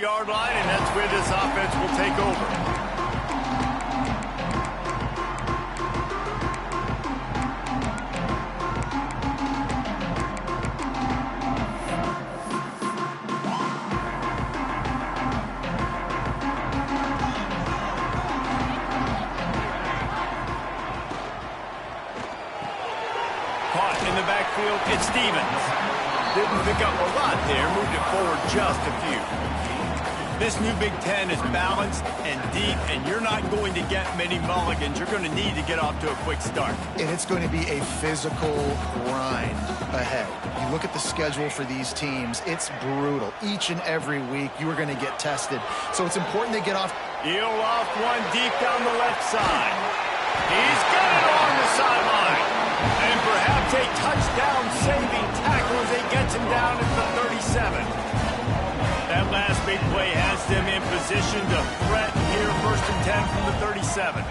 25-yard line, and that's where this offense will take over. Caught in the backfield, it's Stevens. Didn't pick up a lot there, moved it forward just a few. This new Big Ten is balanced and deep, and you're not going to get many mulligans. You're going to need to get off to a quick start. And it's going to be a physical grind ahead. You look at the schedule for these teams, it's brutal. Each and every week, you are going to get tested. So it's important they get off. He'll off one deep down the left side. He's got it on the sideline. And perhaps a touchdown-saving tackle as he gets him down at the 37. That last big play has them in position to threaten here, 1st and 10 from the 37.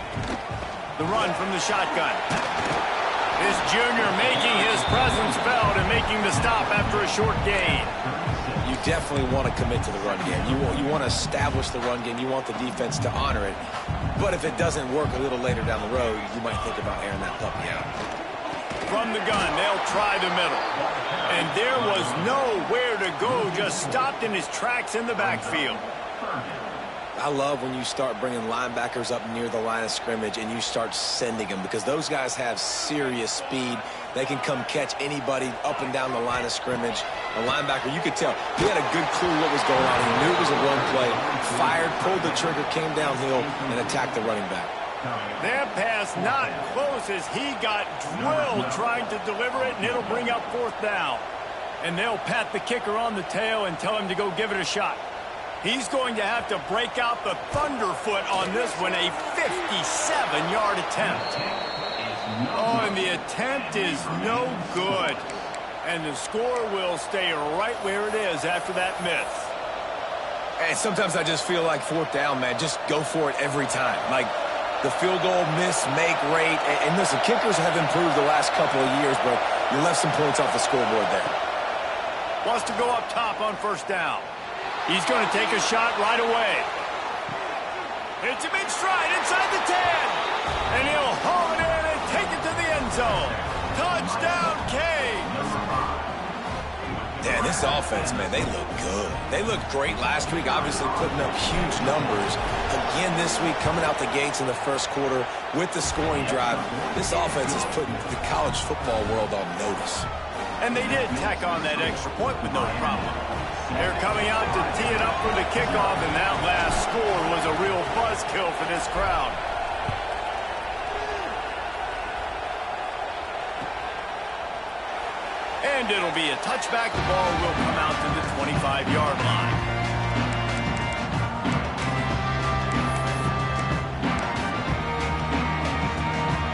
The run from the shotgun. This junior making his presence felt and making the stop after a short gain. You definitely want to commit to the run game. You want to establish the run game. You want the defense to honor it. But if it doesn't work a little later down the road, you might think about airing that puppy out. From the gun, they'll try the middle. And there was nowhere to go, just stopped in his tracks in the backfield. I love when you start bringing linebackers up near the line of scrimmage and you start sending them, because those guys have serious speed. They can come catch anybody up and down the line of scrimmage. The linebacker, you could tell, he had a good clue what was going on. He knew it was a run play, fired, pulled the trigger, came downhill, and attacked the running back. That pass not close as he got drilled trying to deliver it, and it'll bring up 4th down. And they'll pat the kicker on the tail and tell him to go give it a shot. He's going to have to break out the thunderfoot on this one, a 57-yard attempt. Oh, and the attempt is no good. And the score will stay right where it is after that miss. And sometimes I just feel like 4th down, man, just go for it every time. Like, the field goal miss-make rate. And listen, kickers have improved the last couple of years, but you left some points off the scoreboard there. Wants to go up top on 1st down. He's going to take a shot right away. Hits him in stride inside the 10. And he'll haul it in and take it to the end zone. Touchdown, Canes. Yeah, this offense, man, they look good. They looked great last week, obviously putting up huge numbers. Again this week, coming out the gates in the 1st quarter with the scoring drive. This offense is putting the college football world on notice. And they did tack on that extra point with no problem. They're coming out to tee it up for the kickoff, and that last score was a real buzzkill for this crowd. And it'll be a touchback. The ball will come out to the 25-yard line.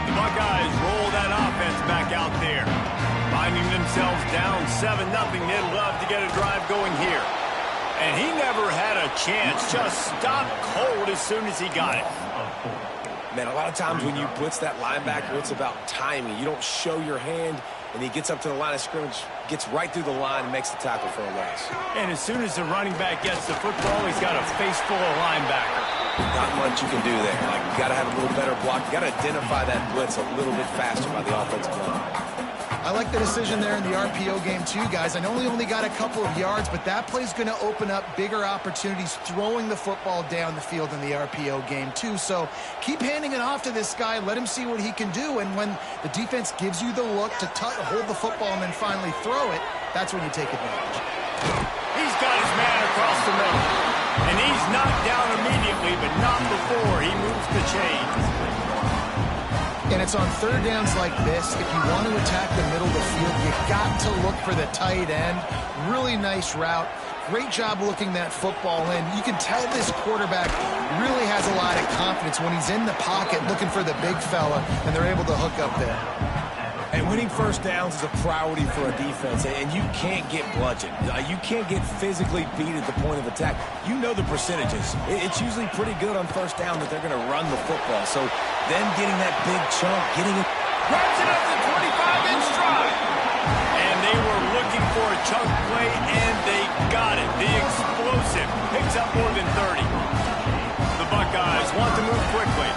The Buckeyes roll that offense back out there. Finding themselves down 7-0. They'd love to get a drive going here. And he never had a chance. Just stopped cold as soon as he got it. Man, a lot of times when you blitz that linebacker, it's about timing. You don't show your hand, and he gets up to the line of scrimmage, gets right through the line, and makes the tackle for a loss. And as soon as the running back gets the football, he's got a face full of linebacker. Not much you can do there. Like, you got to have a little better block. You got to identify that blitz a little bit faster by the offensive line. I like the decision there in the RPO game too, guys. I know he only got a couple of yards, but that play's going to open up bigger opportunities throwing the football down the field in the RPO game too. So keep handing it off to this guy. Let him see what he can do. And when the defense gives you the look to hold the football and then finally throw it, that's when you take advantage. He's got his man across the middle. And he's knocked down immediately, but not before he moves the chains. And it's on 3rd downs like this. If you want to attack the middle of the field, you got to look for the tight end. Really nice route. Great job looking that football in. You can tell this quarterback really has a lot of confidence when he's in the pocket looking for the big fella, and they're able to hook up there. And winning 1st downs is a priority for a defense, and you can't get bludgeoned. You can't get physically beat at the point of attack. You know the percentages. It's usually pretty good on 1st down that they're going to run the football. So then getting that big chunk, getting it. Grabs it up to 25 in stride. And they were looking for a chunk play, and they got it. The explosive picks up more than 30. The Buckeyes want to move quickly.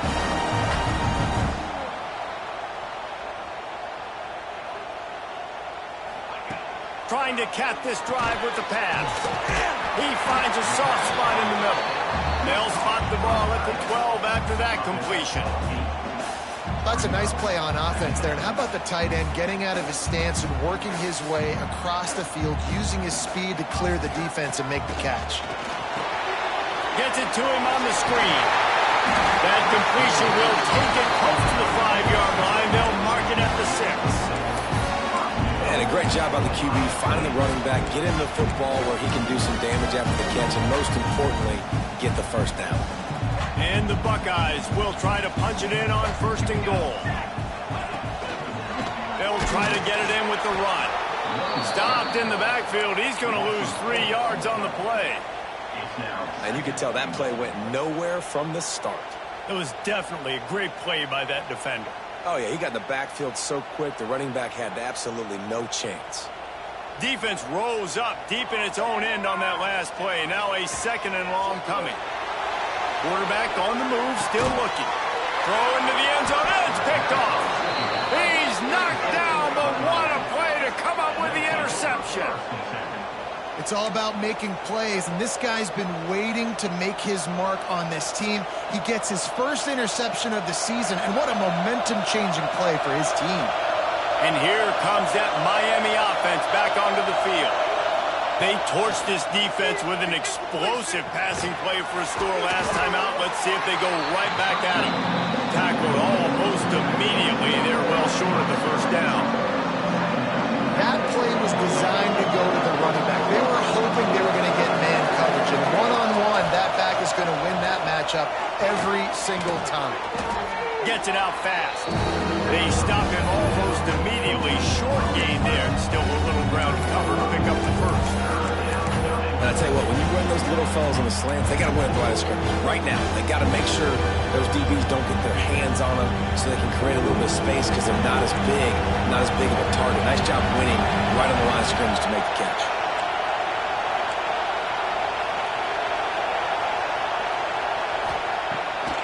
Trying to cap this drive with the pass. He finds a soft spot in the middle. They'll spot the ball at the 12 after that completion. That's a nice play on offense there. And how about the tight end getting out of his stance and working his way across the field, using his speed to clear the defense and make the catch. Gets it to him on the screen. That completion will take it close to the 5-yard line. They'll mark it at the 6. And a great job by the QB finding the running back, get him the football where he can do some damage after the catch, and most importantly, get the first down. And the Buckeyes will try to punch it in on 1st and goal. They'll try to get it in with the run. Stopped in the backfield. He's going to lose 3 yards on the play. And you can tell that play went nowhere from the start. It was definitely a great play by that defender. Oh, yeah, he got in the backfield so quick, the running back had absolutely no chance. Defense rose up deep in its own end on that last play. Now a 2nd and long coming. Quarterback on the move, still looking. Throw into the end zone, and it's picked off. He's knocked down, but what a play to come up with the interception. It's all about making plays, and this guy's been waiting to make his mark on this team. He gets his first interception of the season, and what a momentum-changing play for his team. And here comes that Miami offense back onto the field. They torched this defense with an explosive passing play for a score last time out. Let's see if they go right back at him. Tackled almost immediately. They're well short of the first down. That play was designed to go to the running back. They were hoping they were going to get man coverage. And one-on-one, that back is going to win that matchup every single time. Gets it out fast. They stop him almost immediately. Short gain there. Still a little ground cover to pick up the first. And I tell you what, when you run those little fellas on the slants, they got to win at the line of scrimmage. Right now, they got to make sure those DBs don't get their hands on them so they can create a little bit of space because they're not as big of a target. Nice job winning right on the line of scrimmage to make the catch.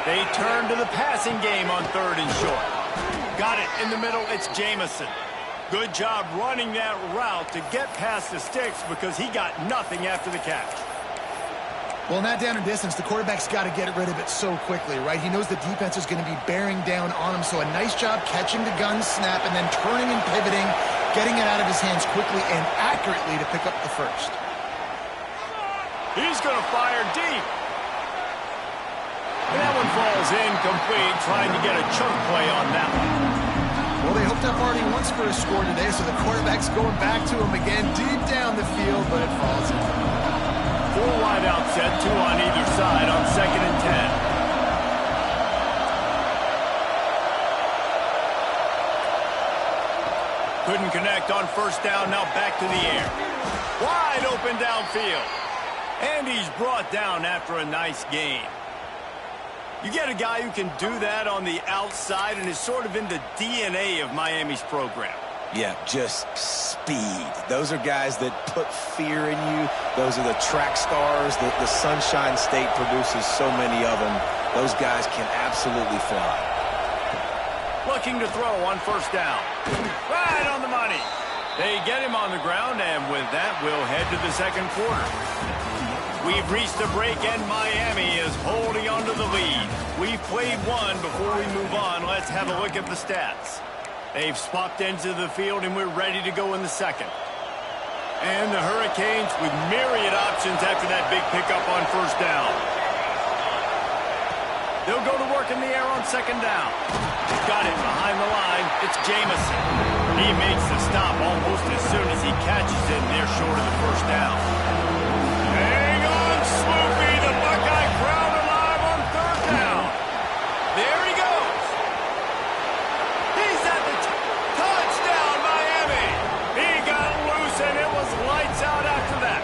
They turn to the passing game on 3rd and short. Got it in the middle. It's Jamison. Good job running that route to get past the sticks because he got nothing after the catch. Well, in that down and distance, the quarterback's got to get rid of it so quickly, right? He knows the defense is going to be bearing down on him, so a nice job catching the gun snap and then turning and pivoting, getting it out of his hands quickly and accurately to pick up the first. He's going to fire deep. And that one falls incomplete, trying to get a chunk play on that one. Well, they hoped up already once for a score today, so the quarterback's going back to him again deep down the field, but it falls in. 4 wide out set, 2 on either side on 2nd and 10. Couldn't connect on 1st down, now back to the air. Wide open downfield. And he's brought down after a nice gain. You get a guy who can do that on the outside and is sort of in the DNA of Miami's program. Yeah, just speed. Those are guys that put fear in you. Those are the track stars. The Sunshine State produces so many of them. Those guys can absolutely fly. Looking to throw on 1st down. Right on the money. They get him on the ground, and with that, we'll head to the 2nd quarter. We've reached the break, and Miami is holding on to the lead. We've played one before we move on. Let's have a look at the stats. They've swapped into the field, and we're ready to go in the 2nd. And the Hurricanes with myriad options after that big pickup on 1st down. They'll go to work in the air on 2nd down. Got it behind the line. It's Jamison. He makes the stop almost as soon as he catches it, and they're short of the 1st down. Hang on, Sloopy. The Buckeye crowd alive on 3rd down. There he goes. He's at the touchdown, Miami. He got loose, and it was lights out after that.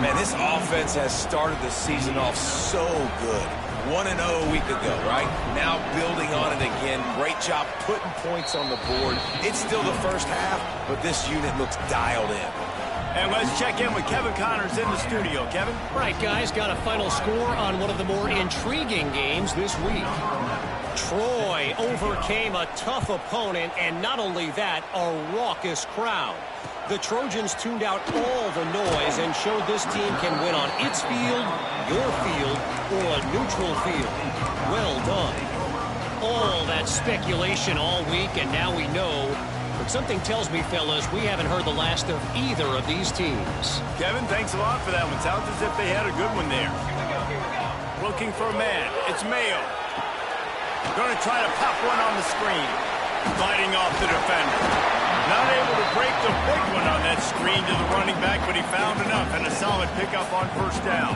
Man, this offense has started the season off so good. 1-0 a week ago, right? Now building on it again. Great job putting points on the board. It's still the first half, but this unit looks dialed in. And let's check in with Kevin Connors in the studio. Kevin? Right, guys, got a final score on one of the more intriguing games this week. Troy overcame a tough opponent, and not only that, a raucous crowd. The Trojans tuned out all the noise and showed this team can win on its field, your field, or a neutral field. Well done. All that speculation all week, and now we know. But something tells me, fellas, we haven't heard the last of either of these teams. Kevin, thanks a lot for that one. Sounds as if they had a good one there. Looking for a man. It's Mayo. Going to try to pop one on the screen. Fighting off the defender. Not able to break the big one on that screen to the running back, but he found enough and a solid pickup on first down.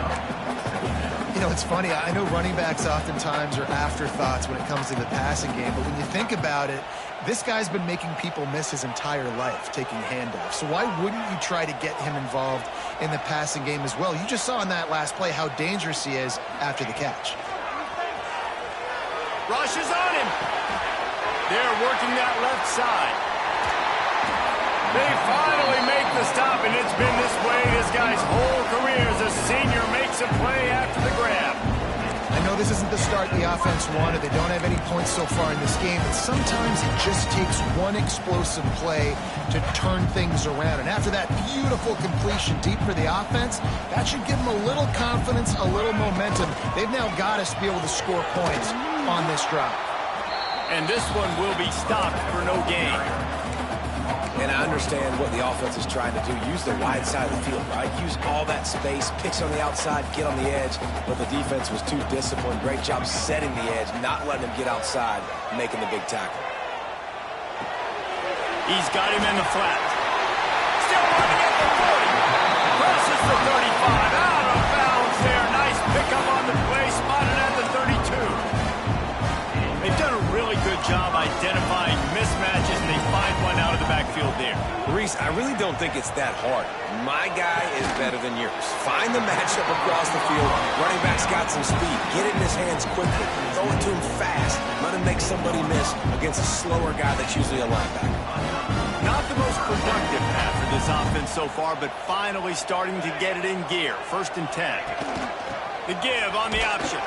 You know, it's funny. I know running backs oftentimes are afterthoughts when it comes to the passing game, but when you think about it, this guy's been making people miss his entire life taking handoffs. So why wouldn't you try to get him involved in the passing game as well? You just saw in that last play how dangerous he is after the catch. Rush is on him. They're working that left side. They finally make the stop, and it's been this way this guy's whole career as a senior makes a play after the grab. I know this isn't the start the offense wanted. They don't have any points so far in this game, but sometimes it just takes one explosive play to turn things around. And after that beautiful completion deep for the offense, that should give them a little confidence, a little momentum. They've now got us to be able to score points on this drive. And this one will be stopped for no gain. And I understand what the offense is trying to do. Use the wide side of the field, right? Use all that space, pitch on the outside, get on the edge. But the defense was too disciplined. Great job setting the edge, not letting him get outside, making the big tackle. He's got him in the flat. Still running at the 40. Crosses the 35. Out of bounds there. Nice pickup on the play. Spotted at the 32. They've done a really good job identifying mismatches, and they find one out of the backfield there. Reese, I really don't think it's that hard. My guy is better than yours. Find the matchup across the field. Running back's got some speed. Get it in his hands quickly. Throw it to him fast. Let him make somebody miss against a slower guy that's usually a linebacker. Not the most productive half for this offense so far, but finally starting to get it in gear. 1st and 10. The give on the option.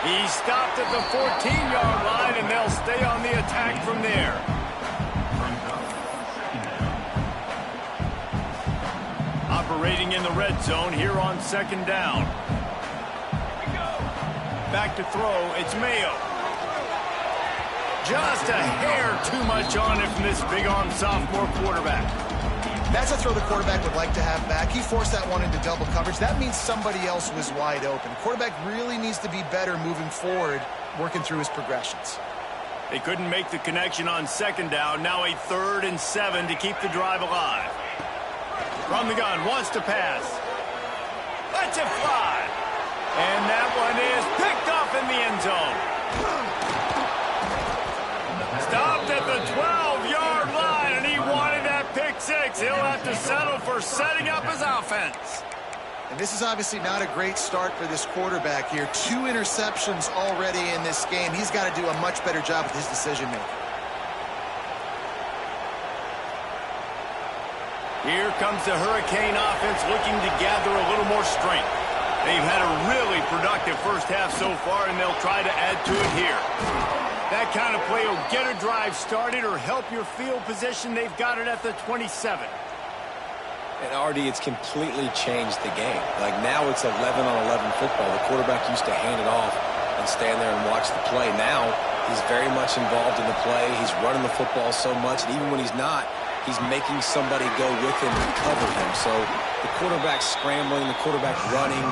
He stopped at the 14-yard line, and they'll stay on the attack from there. Operating in the red zone here on 2nd down. Back to throw. It's Mayo. Just a hair too much on it from this big-arm sophomore quarterback. That's a throw the quarterback would like to have back. He forced that one into double coverage. That means somebody else was wide open. The quarterback really needs to be better moving forward, working through his progressions. They couldn't make the connection on 2nd down. Now a 3rd and 7 to keep the drive alive. From the gun, wants to pass. Lets it fly. And that one is picked off in the end zone. Stopped at the 12-yard line, and he wanted that pick 6. He'll have to settle for setting up his offense. And this is obviously not a great start for this quarterback here. 2 interceptions already in this game. He's got to do a much better job with his decision-making. Here comes the Hurricane offense looking to gather a little more strength. They've had a really productive first half so far, and they'll try to add to it here. That kind of play will get a drive started or help your field position. They've got it at the 27. And RD, it's completely changed the game. Like now it's 11-on-11 football. The quarterback used to hand it off and stand there and watch the play. Now he's very much involved in the play. He's running the football so much, and even when he's not, he's making somebody go with him and cover him. So the quarterback scrambling, the quarterback running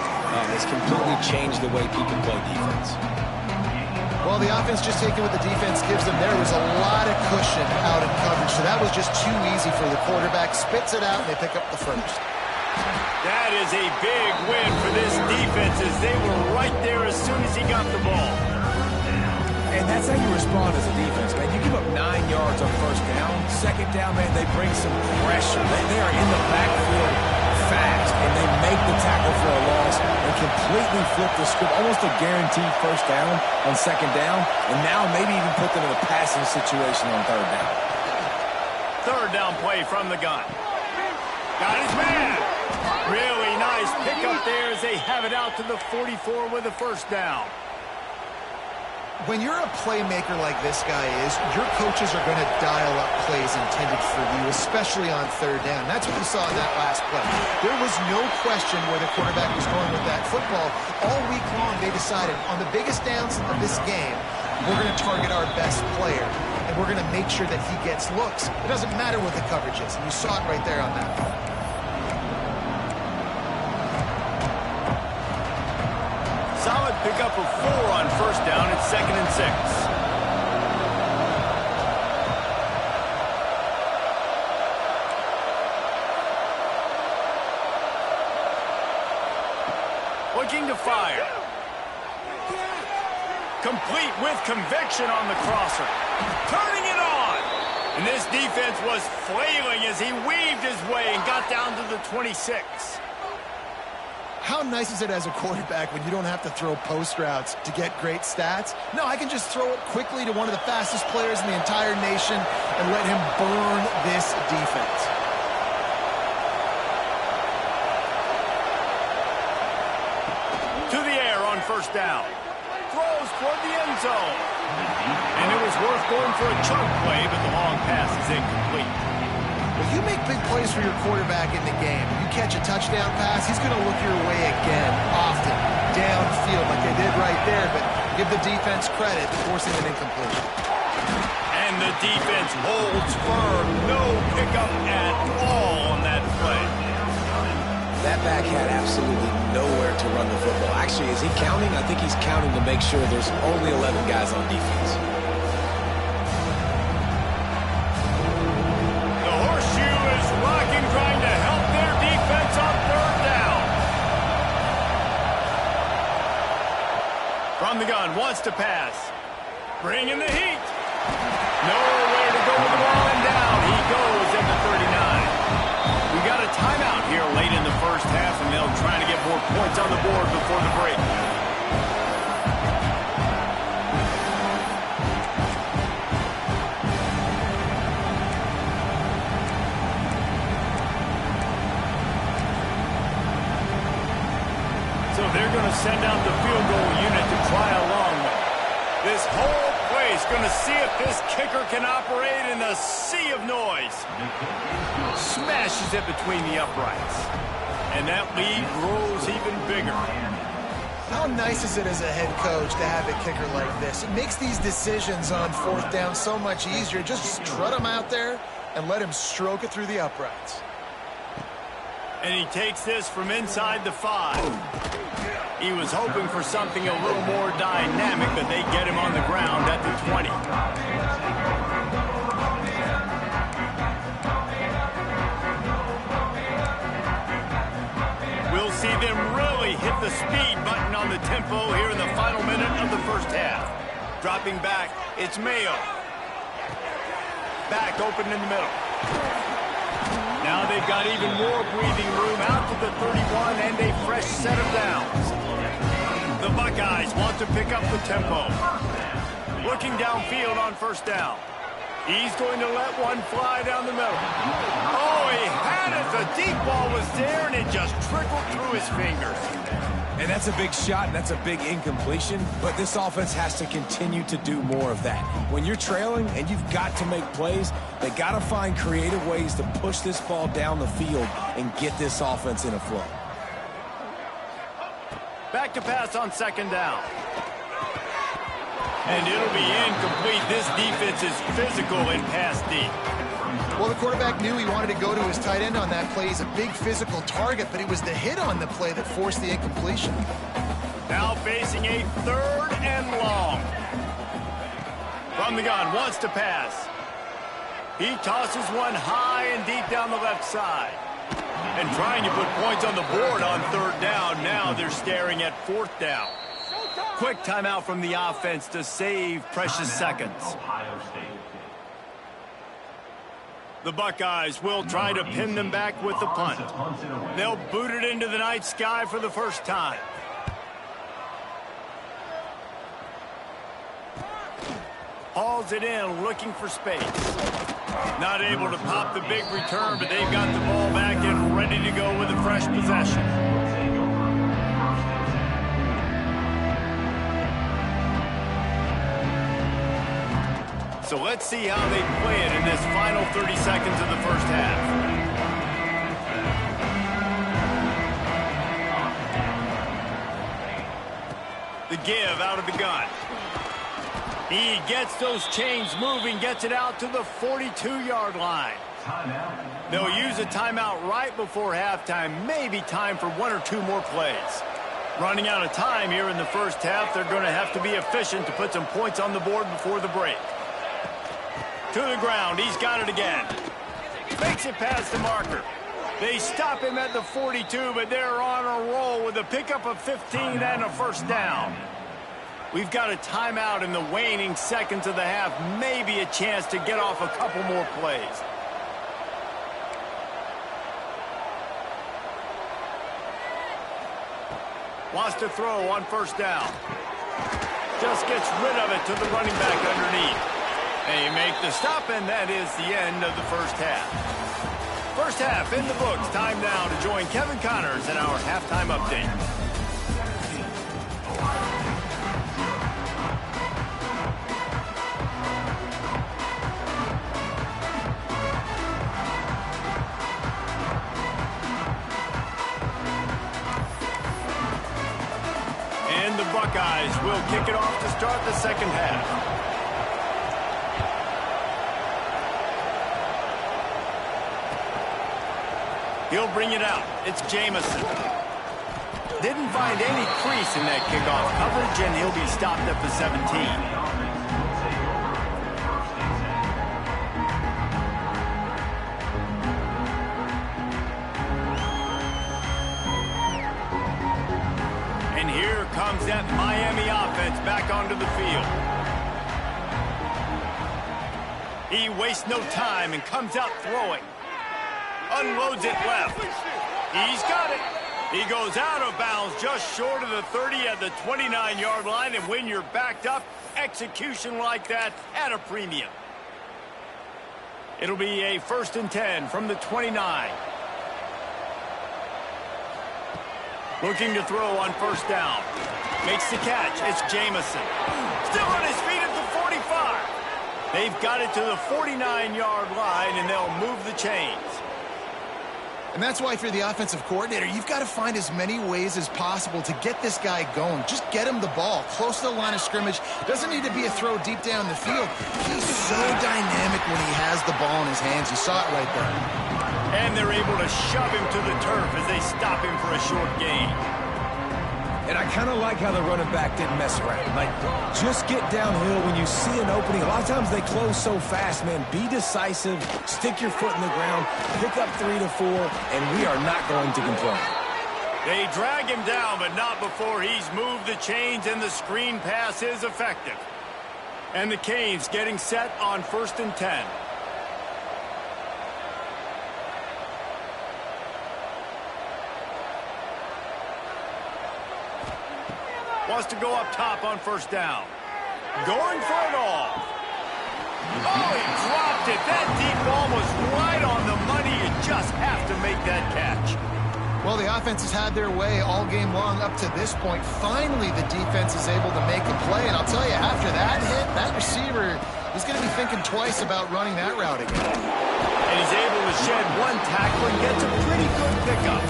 has completely changed the way people play defense. Well, the offense just taking what the defense gives them. There was a lot of cushion out in coverage, so that was just too easy for the quarterback. Spits it out, and they pick up the first. That is a big win for this defense as they were right there as soon as he got the ball. And that's how you respond as a defense, man. You give up 9 yards on 1st down. 2nd down, man, they bring some pressure. They are in the backfield fast, and they make the tackle for a loss and completely flip the script, almost a guaranteed first down on second down, and now maybe even put them in a passing situation on third down. Third down play from the gun. Got his man. Really nice pickup there as they have it out to the 44 with a first down. When you're a playmaker like this guy is, your coaches are going to dial up plays intended for you, especially on third down. That's what you saw in that last play. There was no question where the quarterback was going with that football. All week long, they decided on the biggest downs of this game, we're going to target our best player, and we're going to make sure that he gets looks. It doesn't matter what the coverage is, and you saw it right there on that play. Solid pickup of 4 on first down at 2nd and 6. Looking to fire. Complete with conviction on the crosser. Turning it on. And this defense was flailing as he weaved his way and got down to the 26. How nice is it as a quarterback when you don't have to throw post routes to get great stats? No, I can just throw it quickly to one of the fastest players in the entire nation and let him burn this defense. To the air on first down. Throws toward the end zone. And it was worth going for a chunk play, but the long pass is incomplete. If you make big plays for your quarterback in the game, you catch a touchdown pass, he's going to look your way again, often, downfield like they did right there, but give the defense credit, forcing an incompletion. And the defense holds firm. No pickup at all on that play. That back had absolutely nowhere to run the football. Actually, is he counting? I think he's counting to make sure there's only 11 guys on defense. Trying to help their defense on third down. From the gun, wants to pass. Bringing the heat. Nowhere to go with the ball and down. He goes at the 39. We got a timeout here late in the first half, and they'll try to get more points on the board before the break. They're going to send out the field goal unit to try a long one. This whole place going to see if this kicker can operate in a sea of noise. Smashes it between the uprights. And that lead grows even bigger. How nice is it as a head coach to have a kicker like this? It makes these decisions on fourth down so much easier. Just strut him out there and let him stroke it through the uprights. And he takes this from inside the 5. He was hoping for something a little more dynamic, but they get him on the ground at the 20. We'll see them really hit the speed button on the tempo here in the final minute of the first half. Dropping back, it's Mayo. Back open in the middle. Now they've got even more breathing room out to the 31 and a fresh set of downs. The Buckeyes want to pick up the tempo. Looking downfield on first down. He's going to let one fly down the middle. Oh, he had it. The deep ball was there, and it just trickled through his fingers. And that's a big shot, and that's a big incompletion, but this offense has to continue to do more of that. When you're trailing and you've got to make plays, they got to find creative ways to push this ball down the field and get this offense in a flow. Back to pass on second down. And it'll be incomplete. This defense is physical and pass deep. Well, the quarterback knew he wanted to go to his tight end on that play. He's a big physical target, but it was the hit on the play that forced the incompletion. Now facing a third and long. From the gun, wants to pass. He tosses one high and deep down the left side. And trying to put points on the board on third down. Now they're staring at fourth down. Quick timeout from the offense to save precious seconds. The Buckeyes will try to pin them back with the punt. They'll boot it into the night sky for the first time. Hauls it in, looking for space. Not able to pop the big return, but they've got the ball back and ready to go with a fresh possession. So let's see how they play it in this final 30 seconds of the first half. The give out of the gun. He gets those chains moving, gets it out to the 42-yard line. They'll use a timeout right before halftime, maybe time for one or two more plays. Running out of time here in the first half, they're going to have to be efficient to put some points on the board before the break. To the ground, he's got it again. Makes it past the marker. They stop him at the 42, but they're on a roll with a pickup of 15 and a first down. We've got a timeout in the waning seconds of the half, maybe a chance to get off a couple more plays. Wants to throw on first down. Just gets rid of it to the running back underneath. They make the stop, and that is the end of the first half. First half in the books. Time now to join Kevin Connors in our halftime update. And the Buckeyes will kick it off to start the second half. He'll bring it out. It's Jamison. Didn't find any crease in that kickoff coverage, and he'll be stopped at the 17. And here comes that Miami offense back onto the field. He wastes no time and comes out throwing. Unloads it left. He's got it. He goes out of bounds just short of the 30 at the 29-yard line, and when you're backed up, execution like that at a premium. It'll be a 1st and 10 from the 29. Looking to throw on first down. Makes the catch. It's Jamison. Still on his feet at the 45. They've got it to the 49-yard line, and they'll move the chains. And that's why if you're the offensive coordinator, you've got to find as many ways as possible to get this guy going. Just get him the ball close to the line of scrimmage. Doesn't need to be a throw deep down the field. He's so dynamic when he has the ball in his hands. You saw it right there. And they're able to shove him to the turf as they stop him for a short gain. And I kind of like how the running back didn't mess around. Like, just get downhill when you see an opening. A lot of times they close so fast, man. Be decisive, stick your foot in the ground, pick up 3 to 4, and we are not going to complain. They drag him down, but not before he's moved the chains, and the screen pass is effective. And the Canes getting set on 1st and 10. Wants to go up top on first down. Going for it all. Oh, he dropped it. That deep ball was right on the money. You just have to make that catch. Well, the offense has had their way all game long up to this point. Finally, the defense is able to make a play. And I'll tell you, after that hit, that receiver is going to be thinking twice about running that route again. And he's able to shed one tackle and gets a pretty good pickup.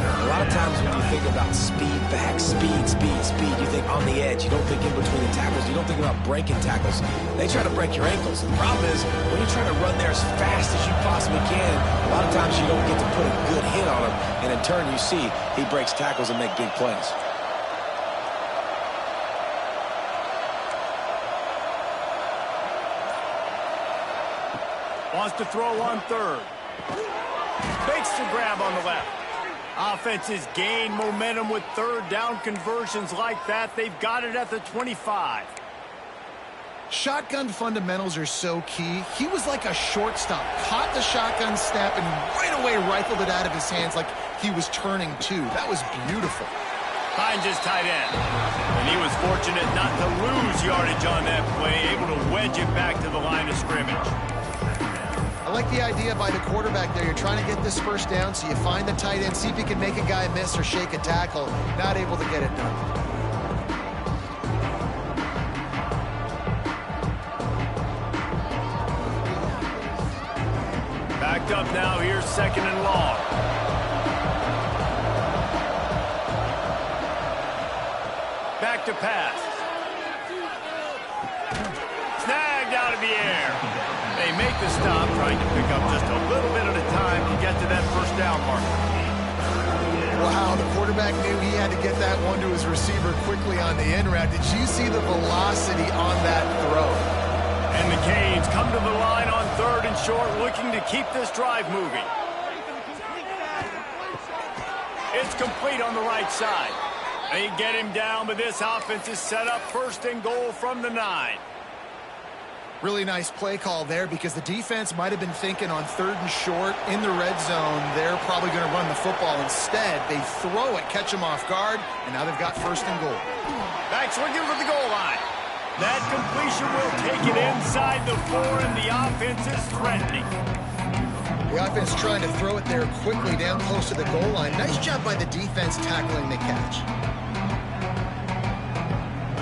A lot of times when you think about speed back, speed, you think on the edge. You don't think in between the tackles. You don't think about breaking tackles. They try to break your ankles. The problem is when you're trying to run there as fast as you possibly can, a lot of times you don't get to put a good hit on him. And in turn, you see he breaks tackles and make big plays. Wants to throw on third. Makes the grab on the left. Offenses gain momentum with third down conversions like that. They've got it at the 25. Shotgun fundamentals are so key. He was like a shortstop, caught the shotgun snap and right away rifled it out of his hands like he was turning two. That was beautiful. Hines is tight end. And he was fortunate not to lose yardage on that play, able to wedge it back to the line of scrimmage. I like the idea by the quarterback there. You're trying to get this first down, so you find the tight end, see if he can make a guy miss or shake a tackle. Not able to get it done. Backed up now, here's 2nd and long. Back to pass. Snagged out of the air. They make the stop, trying to pick up just a little bit at a time to get to that first down marker. Wow, the quarterback knew he had to get that one to his receiver quickly on the in route. Did you see the velocity on that throw? And the Canes come to the line on 3rd and short, looking to keep this drive moving. It's complete on the right side. They get him down, but this offense is set up 1st and goal from the 9. Really nice play call there because the defense might have been thinking on 3rd and short in the red zone. They're probably going to run the football. Instead, they throw it, catch him off guard, and now they've got 1st and goal. Back swinging for the goal line. That completion will take it inside the 4, and the offense is threatening. The offense trying to throw it there quickly down close to the goal line. Nice job by the defense tackling the catch.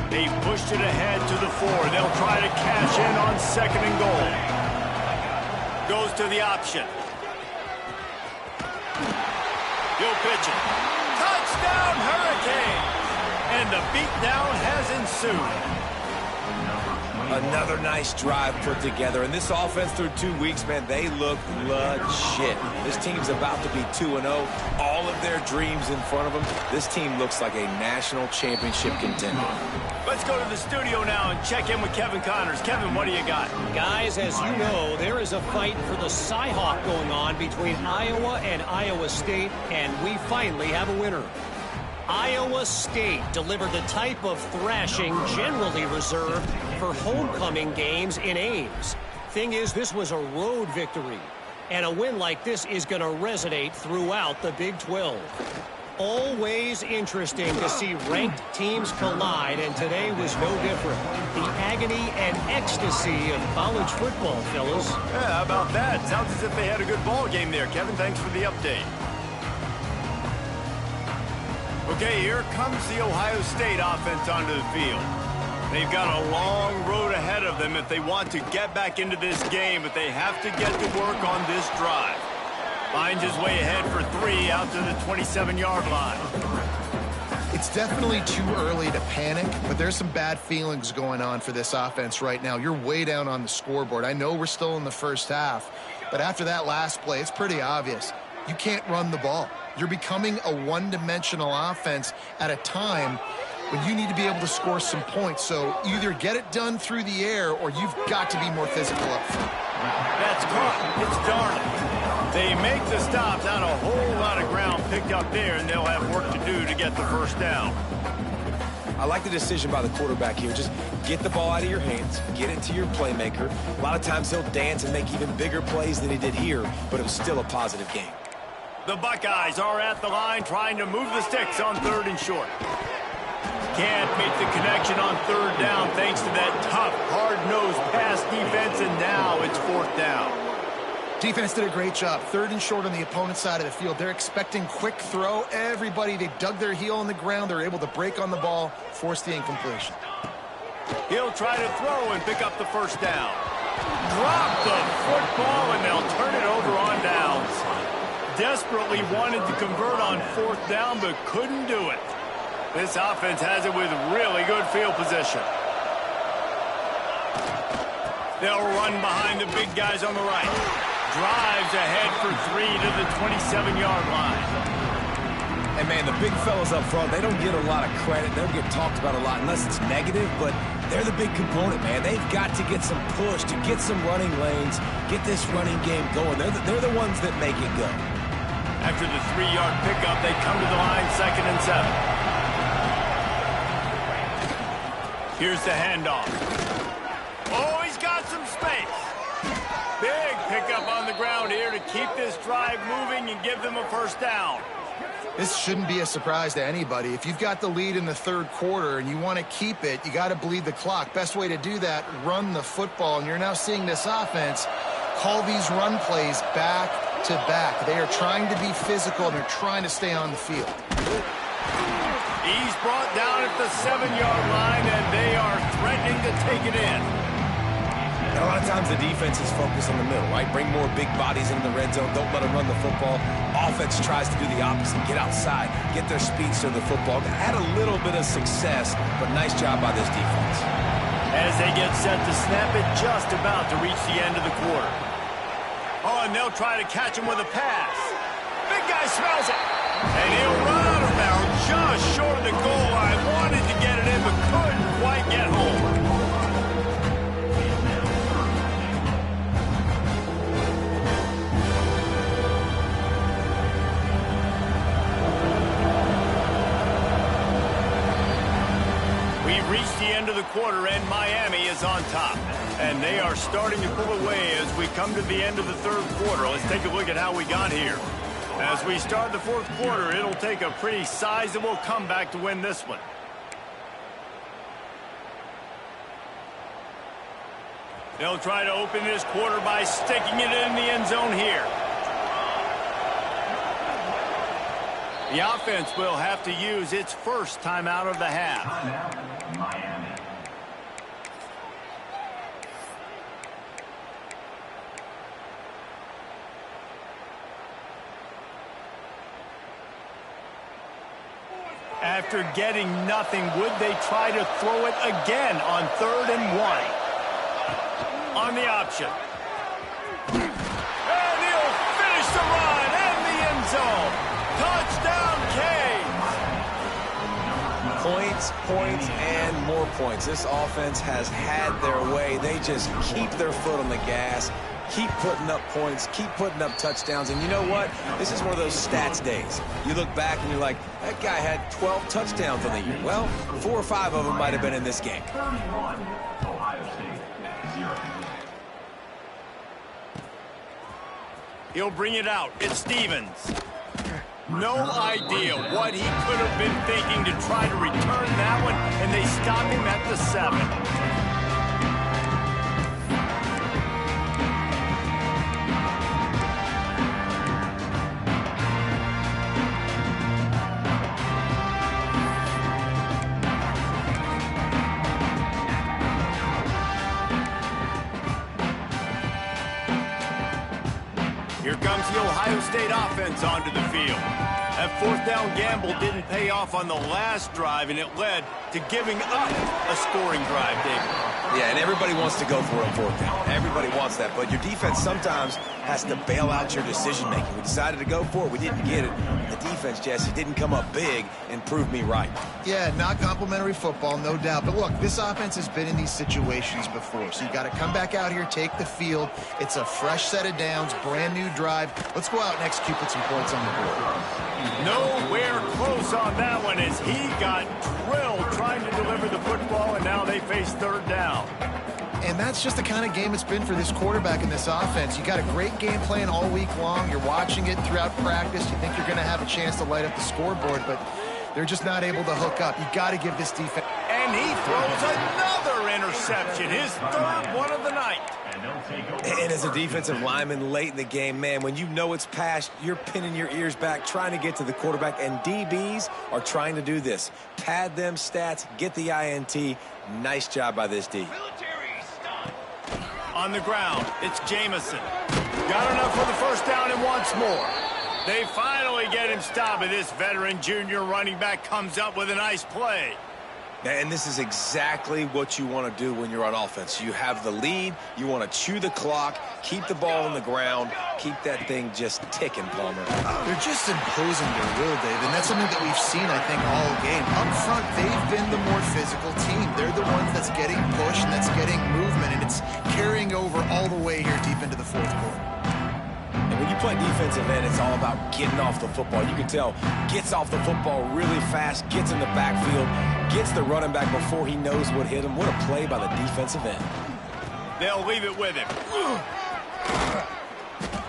They pushed it ahead to the 4. They'll try to cash in on 2nd and goal. Goes to the option. He'll pitch it. Touchdown, Hurricanes! And the beatdown has ensued. Another nice drive put together. And this offense through 2 weeks, man, they look legit. This team's about to be 2-0. All of their dreams in front of them. This team looks like a national championship contender. Let's go to the studio now and check in with Kevin Connors. Kevin, what do you got? Guys, as you know, there is a fight for the Cyhawk going on between Iowa and Iowa State, and we finally have a winner. Iowa State delivered the type of thrashing generally reserved for homecoming games in Ames. Thing is, this was a road victory, and a win like this is going to resonate throughout the Big 12. Always interesting to see ranked teams collide, and today was no different. The agony and ecstasy of college football, fellas. Yeah, how about that? Sounds as if they had a good ball game there. Kevin, thanks for the update. Okay, here comes the Ohio State offense onto the field. They've got a long road ahead of them if they want to get back into this game, but they have to get to work on this drive. Finds his way ahead for 3 out to the 27-yard line. It's definitely too early to panic, but there's some bad feelings going on for this offense right now. You're way down on the scoreboard. I know we're still in the first half, but after that last play, it's pretty obvious. You can't run the ball. You're becoming a one-dimensional offense at a time when you need to be able to score some points. So either get it done through the air or you've got to be more physical up front. That's caught. It's Darnold. They make the stop. Not a whole lot of ground picked up there, and they'll have work to do to get the first down. I like the decision by the quarterback here. Just get the ball out of your hands, get it to your playmaker. A lot of times he'll dance and make even bigger plays than he did here, but it was still a positive game. The Buckeyes are at the line trying to move the sticks on 3rd and short. Can't make the connection on 3rd down thanks to that tough, hard-nosed pass defense, and now it's 4th down. Defense did a great job. 3rd and short on the opponent's side of the field. They're expecting quick throw. Everybody, they dug their heel on the ground. They're able to break on the ball, force the incompletion. He'll try to throw and pick up the first down. Drop the football, and they'll turn it over on downs. Desperately wanted to convert on 4th down, but couldn't do it. This offense has it with really good field position. They'll run behind the big guys on the right. Drives ahead for 3 to the 27-yard line. And, man, the big fellas up front, they don't get a lot of credit. They don't get talked about a lot unless it's negative, but they're the big component, man. They've got to get some push, to get some running lanes, get this running game going. They're the ones that make it go. After the 3-yard pickup, they come to the line 2nd and 7. Here's the handoff. Oh, he's got some space. Big pickup on the ground here to keep this drive moving and give them a first down. This shouldn't be a surprise to anybody. If you've got the lead in the third quarter and you want to keep it, you got to bleed the clock. Best way to do that, run the football. And you're now seeing this offense call these run plays back to back. They are trying to be physical, and they're trying to stay on the field. He's brought down at the 7-yard line, and they are threatening to take it in. And a lot of times the defense is focused on the middle, right? Bring more big bodies into the red zone. Don't let them run the football. Offense tries to do the opposite. Get outside. Get their speedster to the football. Had a little bit of success, but nice job by this defense. As they get set to snap it, just about to reach the end of the quarter. Oh, and they'll try to catch him with a pass. Big guy smells it. And he'll run out of bounds just short of the goal line. Wanted to get it in, but couldn't quite get home. We've reached the end of the quarter, and Miami is on top. And they are starting to pull away as we come to the end of the third quarter. Let's take a look at how we got here. As we start the fourth quarter, it'll take a pretty sizable comeback to win this one. They'll try to open this quarter by sticking it in the end zone here. The offense will have to use its first timeout of the half. After getting nothing, would they try to throw it again on 3rd and 1? On the option. And he'll finish the run in the end zone. Touchdown, Canes. Points, and more points. This offense has had their way. They just keep their foot on the gas, keep putting up points, keep putting up touchdowns. And you know what? This is one of those stats days. You look back and you're like, that guy had 12 touchdowns on the year. Well, 4 or 5 of them might have been in this game. He'll bring it out. It's Stevens. No idea what he could have been thinking to try to return that one, and they stop him at the 7. Here comes the Ohio State offense onto the field. That 4th down gamble didn't pay off on the last drive, and it led to giving up a scoring drive, David. Yeah, and everybody wants to go for it on 4th down. Everybody wants that, but your defense sometimes has to bail out your decision-making. We decided to go for it. We didn't get it. The defense, Jesse, didn't come up big and prove me right. Yeah, not complimentary football, no doubt. But look, this offense has been in these situations before. So you got to come back out here, take the field. It's a fresh set of downs, brand new drive. Let's go out and execute, put some points on the board. Nowhere close on that one as he got drilled trying to deliver the football, and now they face 3rd down. And that's just the kind of game it's been for this quarterback in this offense. You got a great game plan all week long. You're watching it throughout practice. You think you're going to have a chance to light up the scoreboard, but they're just not able to hook up. You got to give this defense. And he throws another interception, his 3rd one of the night. And as a defensive lineman late in the game, man, when you know it's past, you're pinning your ears back, trying to get to the quarterback, and DBs are trying to do this. Pad them stats, get the INT. Nice job by this D. On the ground, it's Jamison. Got enough for the first down and wants more. They finally get him stopped, and this veteran junior running back comes up with a nice play. And this is exactly what you want to do when you're on offense. You have the lead. You want to chew the clock, keep the ball on the ground, keep that thing just ticking, Palmer. They're just imposing their will, Dave, and that's something that we've seen, I think, all game. Up front, they've been the more physical team. They're the ones that's getting pushed and that's getting movement, and it's carrying over all the way here deep into the 4th quarter. And when you play defensive end, it's all about getting off the football. You can tell, gets off the football really fast, gets in the backfield, gets the running back before he knows what hit him. What a play by the defensive end. They'll leave it with him.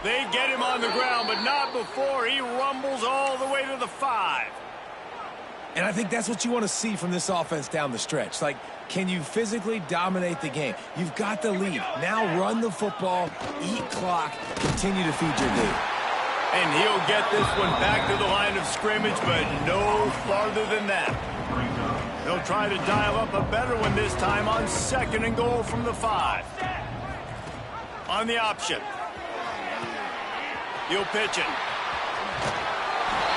They get him on the ground, but not before he rumbles all the way to the 5. And I think that's what you want to see from this offense down the stretch. Like, can you physically dominate the game? You've got the lead. Now run the football, eat clock, continue to feed your dude. And he'll get this one back to the line of scrimmage, but no farther than that. They'll try to dial up a better one this time on 2nd and goal from the 5. On the option. He'll pitch it.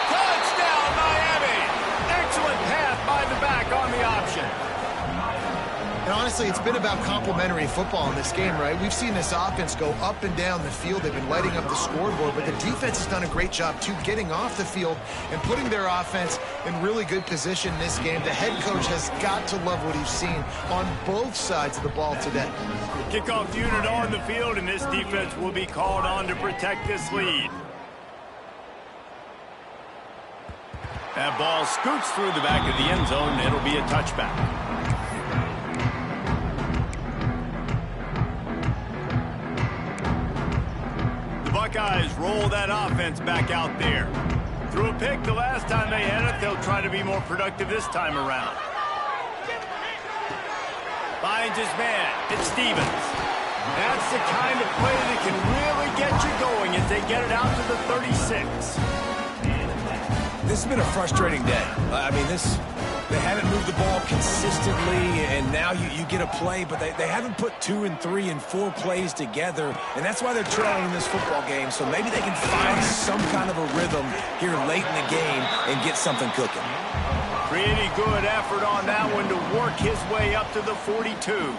Touchdown, Miami! Excellent pass by the back on the option. And honestly, it's been about complementary football in this game, right? We've seen this offense go up and down the field. They've been lighting up the scoreboard, but the defense has done a great job, too, getting off the field and putting their offense in really good position in this game. The head coach has got to love what he's seen on both sides of the ball today. Kickoff unit on the field, and this defense will be called on to protect this lead. That ball scoots through the back of the end zone. It'll be a touchback. Buckeyes roll that offense back out there. Threw a pick the last time they had it. They'll try to be more productive this time around. Finds his man. It's Stevens. That's the kind of play that can really get you going as they get it out to the 36. This has been a frustrating day. I mean, they haven't moved the ball consistently, and now you get a play, but they haven't put 2 and 3 and 4 plays together, and that's why they're trailing in this football game. So maybe they can find some kind of a rhythm here late in the game and get something cooking. Pretty good effort on that one to work his way up to the 42.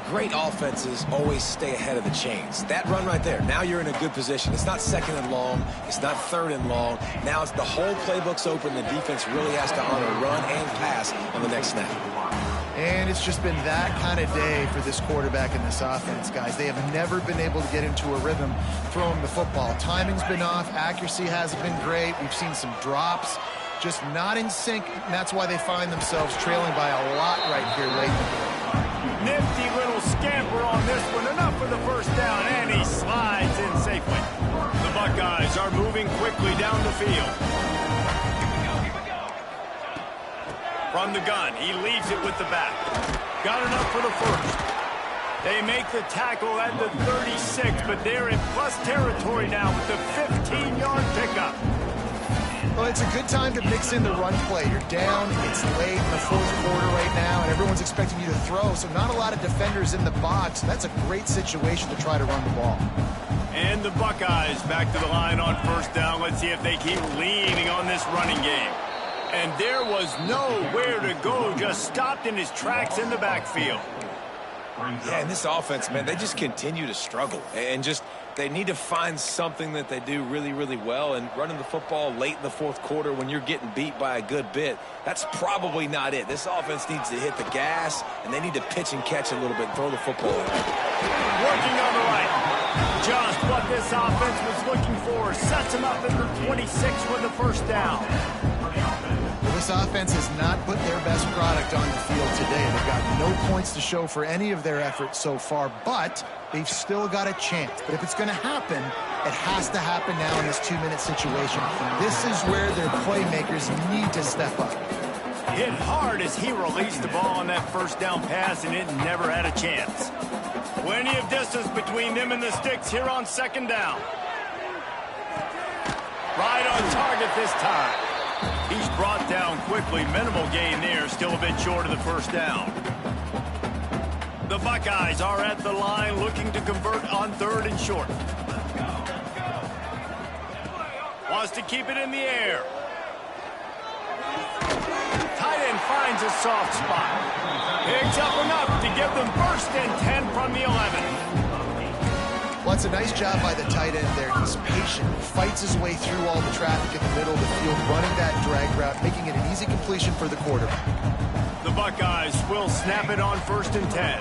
Great offenses always stay ahead of the chains. That run right there, now you're in a good position. It's not 2nd and long. It's not 3rd and long. Now it's the whole playbook's open. The defense really has to honor run and pass on the next snap. And it's just been that kind of day for this quarterback and this offense, guys. They have never been able to get into a rhythm throwing the football. Timing's been off. Accuracy hasn't been great. We've seen some drops. Just not in sync, and that's why they find themselves trailing by a lot right here late in the game. Nifty little scamper on this one. Enough for the first down, and he slides in safely. The Buckeyes are moving quickly down the field. From the gun, he leaves it with the back. Got enough for the first. They make the tackle at the 36, but they're in plus territory now with the 15-yard pickup. Well, it's a good time to mix in the run play. You're down, it's late in the 4th quarter right now, and everyone's expecting you to throw, so not a lot of defenders in the box. That's a great situation to try to run the ball. And the Buckeyes back to the line on 1st down. Let's see if they keep leaning on this running game. And there was nowhere to go, just stopped in his tracks in the backfield. Yeah, and this offense, man, they just continue to struggle. And just, they need to find something that they do really, really well. And running the football late in the 4th quarter when you're getting beat by a good bit, that's probably not it. This offense needs to hit the gas, and they need to pitch and catch a little bit and throw the football in. Working on the right. Just what this offense was looking for. Sets him up at the 26 with the first down. This offense has not put their best product on the field today. They've got no points to show for any of their efforts so far, but they've still got a chance. But if it's going to happen, it has to happen now in this 2-minute situation. This is where their playmakers need to step up. Hit hard as he released the ball on that first down pass, and it never had a chance. Plenty of distance between them and the sticks here on 2nd down. Right on target this time. He's brought down quickly. Minimal gain there. Still a bit short of the first down. The Buckeyes are at the line looking to convert on 3rd and short. Wants to keep it in the air. Tight end finds a soft spot. Picks up enough to give them 1st and 10 from the 11. Well, it's a nice job by the tight end there. He's patient, fights his way through all the traffic in the middle of the field, running that drag route, making it an easy completion for the quarterback. The Buckeyes will snap it on 1st and 10.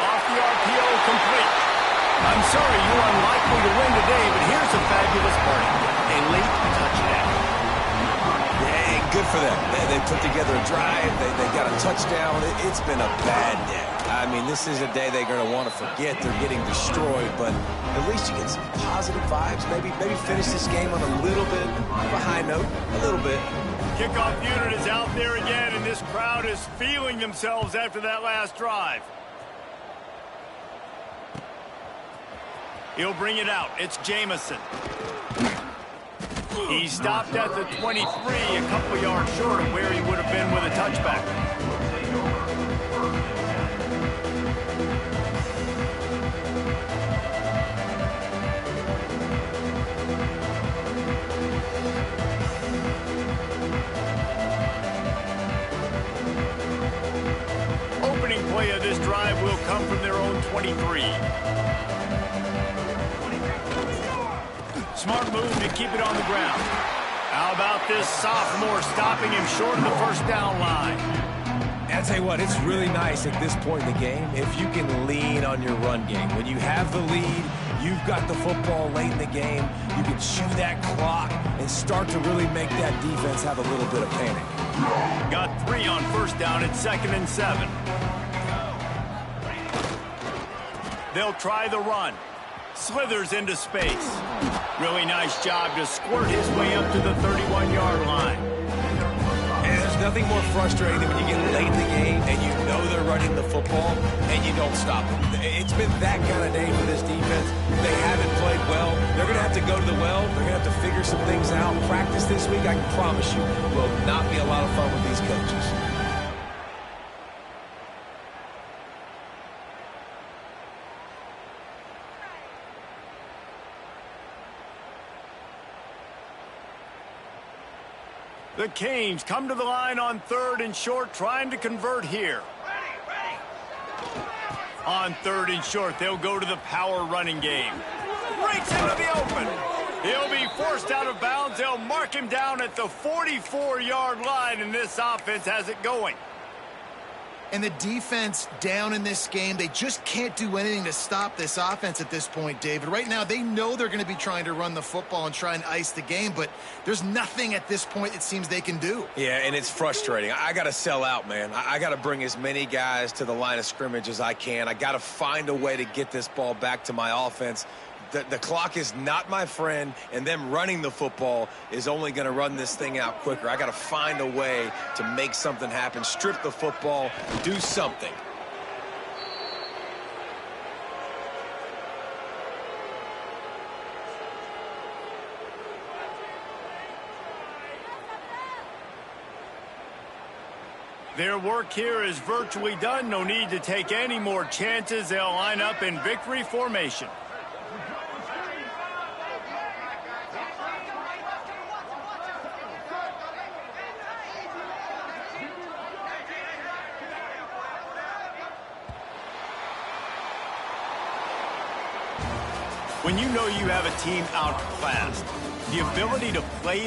Off the RPO, complete. I'm sorry you're unlikely to win today, but here's a fabulous play. A late touchdown. Yeah, good for them. They put together a drive. They got a touchdown. It's been a bad day. I mean, this is a day they're going to want to forget. They're getting destroyed, but at least you get some positive vibes. Maybe finish this game on a little bit of a high note, a little bit. Kickoff unit is out there again, and this crowd is feeling themselves after that last drive. He'll bring it out. It's Jamison. He stopped at the 23, a couple yards short of where he would have been with a touchback. Opening play of this drive will come from their own 23. Smart move to keep it on the ground. How about this sophomore stopping him short of the first down line? And I'll tell you what, it's really nice at this point in the game if you can lean on your run game. When you have the lead, you've got the football late in the game, you can chew that clock and start to really make that defense have a little bit of panic. Got 3 on first down at 2nd and 7. They'll try the run. Slithers into space. Really nice job to squirt his way up to the 31-yard line. And there's nothing more frustrating than when you get late in the game and you know they're running the football and you don't stop them. It's been that kind of day for this defense. They haven't played well. They're going to have to go to the well. They're going to have to figure some things out. Practice this week, I can promise you, will not be a lot of fun with these coaches. The Canes come to the line on 3rd and short, trying to convert here. On 3rd and short, they'll go to the power running game. Breaks into the open. He'll be forced out of bounds. They'll mark him down at the 44-yard line, and this offense has it going. And the defense down in this game, they just can't do anything to stop this offense at this point, David. Right now, they know they're going to be trying to run the football and try and ice the game, but there's nothing at this point it seems they can do. Yeah, and it's frustrating. I got to sell out, man. I got to bring as many guys to the line of scrimmage as I can. I got to find a way to get this ball back to my offense. The clock is not my friend, and them running the football is only going to run this thing out quicker. I got to find a way to make something happen, strip the football, do something. Their work here is virtually done. No need to take any more chances. They'll line up in victory formation. When you know you have a team outclassed, the ability to play